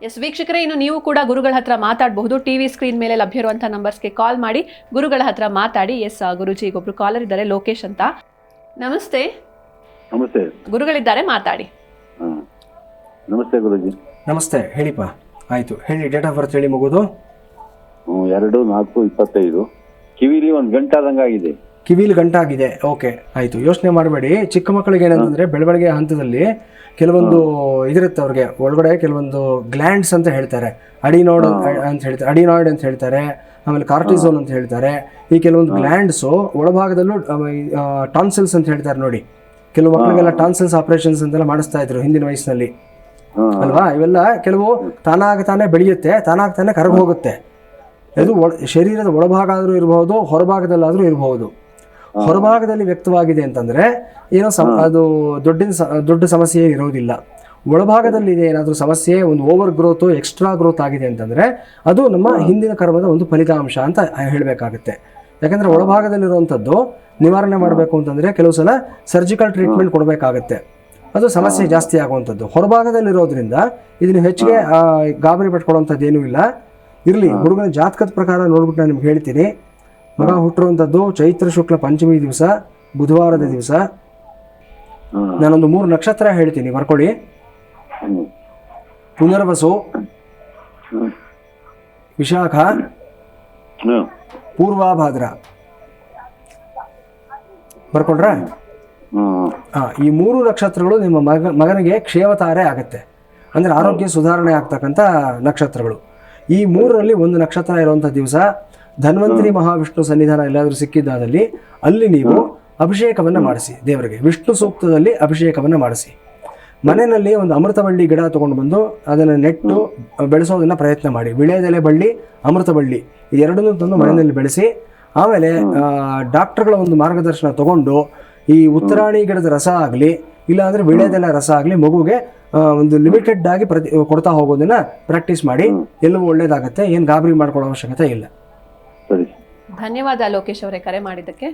S ವೀಕ್ಷಕರೇ, ಇನ್ನು ನೀವು ಕೂಡ ಗುರುಗಳ ಹತ್ರ ಮಾತಾಡಬಹುದು. ಟಿವಿ ಸ್ಕ್ರೀನ್ ಮೇಲೆ ಲಭ್ಯ ಇರುವಂತಹ ನಂಬರ್ಸ್ಗೆ ಕಾಲ್ ಮಾಡಿ ಗುರುಗಳ ಹತ್ರ ಮಾತಾಡಿ. ಎಸ್ ಗುರುಜಿ, ಒಬ್ರು ಕಾಲರ್ ಇದ್ದಾರೆ, ಲೋಕೇಶ್ ಅಂತ. ನಮಸ್ತೆ. ನಮಸ್ತೆ. ಗುರುಗಳಿದ್ದಾರೆ, ಮಾತಾಡಿ. ನಮಸ್ತೆ ಗುರುಜಿ. ನಮಸ್ತೆ, ಹೇಳಿಪ್ಪ. ಆಯ್ತು, ಹೇಳಿ. ಡೇಟ್ ಆಫ್ ಬರ್ತ್ ಹೇಳಿ ಮಗುದು. 2/4/25. ಕಿವಿಲಿ ಒಂದು ಗಂಟಾದಂಗಾಗಿದೆ. ಕಿವಿಲಿ ಗಂಟಾಗಿದೆ. ಓಕೆ, ಆಯ್ತು, ಯೋಚನೆ ಮಾಡಬೇಡಿ. ಚಿಕ್ಕ ಮಕ್ಕಳಿಗೆ ಏನಂತಂದ್ರೆ ಬೆಳವಣಿಗೆ ಹಂತದಲ್ಲಿ ಕೆಲವೊಂದು ಇದಿರುತ್ತೆ ಅವ್ರಿಗೆ ಒಳಗಡೆ, ಕೆಲವೊಂದು ಗ್ಲ್ಯಾಂಡ್ಸ್ ಅಂತ ಹೇಳ್ತಾರೆ. ಅಡಿನಾಯ್ಡ್ ಅಂತ ಹೇಳ್ತಾರೆ, ಆಮೇಲೆ ಕಾರ್ಟಿಸೋಲ್ ಅಂತ ಹೇಳ್ತಾರೆ. ಈ ಕೆಲವೊಂದು ಗ್ಲ್ಯಾಂಡ್ಸು ಒಳಭಾಗದಲ್ಲೂ ಟಾನ್ಸಿಲ್ಸ್ ಅಂತ ಹೇಳ್ತಾರೆ ನೋಡಿ. ಕೆಲವು ಮಕ್ಕಳಿಗೆಲ್ಲ ಟಾನ್ಸಿಲ್ಸ್ ಆಪರೇಷನ್ಸ್ ಅಂತೆಲ್ಲ ಮಾಡಿಸ್ತಾ ಇದ್ರು ಹಿಂದಿನ ವಯಸ್ಸಿನಲ್ಲಿ ಅಲ್ವಾ. ಇವೆಲ್ಲ ಕೆಲವು ತಾನೇ ಬೆಳೆಯುತ್ತೆ, ತಾನೇ ಕರಗಿ ಹೋಗುತ್ತೆ. ಇದು ಶರೀರದ ಒಳಭಾಗ ಆದ್ರೂ ಇರಬಹುದು, ಹೊರಭಾಗದಲ್ಲಾದ್ರೂ ಇರಬಹುದು. ಹೊರಭಾಗದಲ್ಲಿ ವ್ಯಕ್ತವಾಗಿದೆ ಅಂತಂದ್ರೆ ಏನೋ ಅದು ದೊಡ್ಡ ಸಮಸ್ಯೆ ಇರೋದಿಲ್ಲ. ಒಳಭಾಗದಲ್ಲಿ ಇದೆ ಏನಾದರೂ ಸಮಸ್ಯೆ, ಒಂದು ಓವರ್ ಗ್ರೋತ್, ಎಕ್ಸ್ಟ್ರಾ ಗ್ರೋತ್ ಆಗಿದೆ ಅಂತಂದ್ರೆ ಅದು ನಮ್ಮ ಹಿಂದಿನ ಕರ್ಮದ ಒಂದು ಫಲಿತಾಂಶ ಅಂತ ಹೇಳಬೇಕಾಗುತ್ತೆ. ಯಾಕಂದ್ರೆ ಒಳಭಾಗದಲ್ಲಿರುವಂಥದ್ದು ನಿವಾರಣೆ ಮಾಡಬೇಕು ಅಂತಂದ್ರೆ ಕೆಲವು ಸಲ ಸರ್ಜಿಕಲ್ ಟ್ರೀಟ್ಮೆಂಟ್ ಕೊಡಬೇಕಾಗತ್ತೆ. ಅದು ಸಮಸ್ಯೆ ಜಾಸ್ತಿ ಆಗುವಂಥದ್ದು. ಹೊರಭಾಗದಲ್ಲಿರೋದ್ರಿಂದ ಇದನ್ನು ಹೆಚ್ಚಿಗೆ ಗಾಬರಿ ಪಟ್ಕೊಳ್ಳುವಂಥದ್ದು ಏನೂ ಇಲ್ಲ. ಇರಲಿ, ಹುಡುಗನ ಜಾತಕದ ಪ್ರಕಾರ ನೋಡ್ಬಿಟ್ಟು ನಾನು ನಿಮ್ಗೆ ಹೇಳ್ತೀನಿ. ಮಗ ಹುಟ್ಟಿರುವಂಥದ್ದು ಚೈತ್ರ ಶುಕ್ಲ ಪಂಚಮಿ ದಿವಸ, ಬುಧವಾರದ ದಿವಸ. ನಾನೊಂದು 3 ನಕ್ಷತ್ರ ಹೇಳ್ತೀನಿ, ಬರ್ಕೊಳ್ಳಿ. ಪುನರ್ವಸು, ವಿಶಾಖ, ಪೂರ್ವಾಭಾದ್ರ. ಬರ್ಕೊಂಡ್ರ? ಈ 3 ನಕ್ಷತ್ರಗಳು ನಿಮ್ಮ ಮಗನಿಗೆ ಕ್ಷೇಮತಾರೆ ಆಗತ್ತೆ, ಅಂದ್ರೆ ಆರೋಗ್ಯ ಸುಧಾರಣೆ ಆಗ್ತಕ್ಕಂಥ ನಕ್ಷತ್ರಗಳು. ಈ 3ರಲ್ಲಿ ಒಂದು ನಕ್ಷತ್ರ ಇರುವಂಥ ದಿವಸ ಧನ್ವಂತರಿ ಮಹಾವಿಷ್ಣು ಸನ್ನಿಧಾನ ಎಲ್ಲಾದರೂ ಸಿಕ್ಕಿದ್ದಾದಲ್ಲಿ ಅಲ್ಲಿ ನೀವು ಅಭಿಷೇಕವನ್ನು ಮಾಡಿಸಿ ದೇವರಿಗೆ. ವಿಷ್ಣು ಸೂಕ್ತದಲ್ಲಿ ಅಭಿಷೇಕವನ್ನು ಮಾಡಿಸಿ. ಮನೆಯಲ್ಲಿ ಒಂದು ಅಮೃತಬಳ್ಳಿ ಗಿಡ ತಗೊಂಡು ಬಂದು ಅದನ್ನು ನೆಟ್ಟು ಬೆಳೆಸೋದನ್ನ ಪ್ರಯತ್ನ ಮಾಡಿ. ವಿಳ್ಯದೆಲೆ ಬಳ್ಳಿ, ಅಮೃತ ಬಳ್ಳಿ, ಇದೆರಡನ್ನೂ ತಂದು ಮನೆಯಲ್ಲಿ ಬೆಳೆಸಿ. ಆಮೇಲೆ ಡಾಕ್ಟರ್ಗಳ ಒಂದು ಮಾರ್ಗದರ್ಶನ ತಗೊಂಡು ಈ ಉತ್ತರಾಣಿ ಗಿಡದ ರಸ ಆಗಲಿ, ಇಲ್ಲಾಂದ್ರೆ ವಿಳ್ಯದೆಲೆ ರಸ ಆಗಲಿ ಮಗುಗೆ ಒಂದು ಲಿಮಿಟೆಡ್ ಆಗಿ ಕೊಡ್ತಾ ಹೋಗೋದನ್ನ ಪ್ರಾಕ್ಟೀಸ್ ಮಾಡಿ. ಎಲ್ಲವೂ ಒಳ್ಳೇದಾಗತ್ತೆ. ಏನು ಗಾಬರಿ ಮಾಡ್ಕೊಳ್ಳೋ ಅವಶ್ಯಕತೆ ಇಲ್ಲ. ಧನ್ಯವಾದ ಲೋಕೇಶ್ ಅವರೇ, ಕರೆ ಮಾಡಿದ್ದಕ್ಕೆ.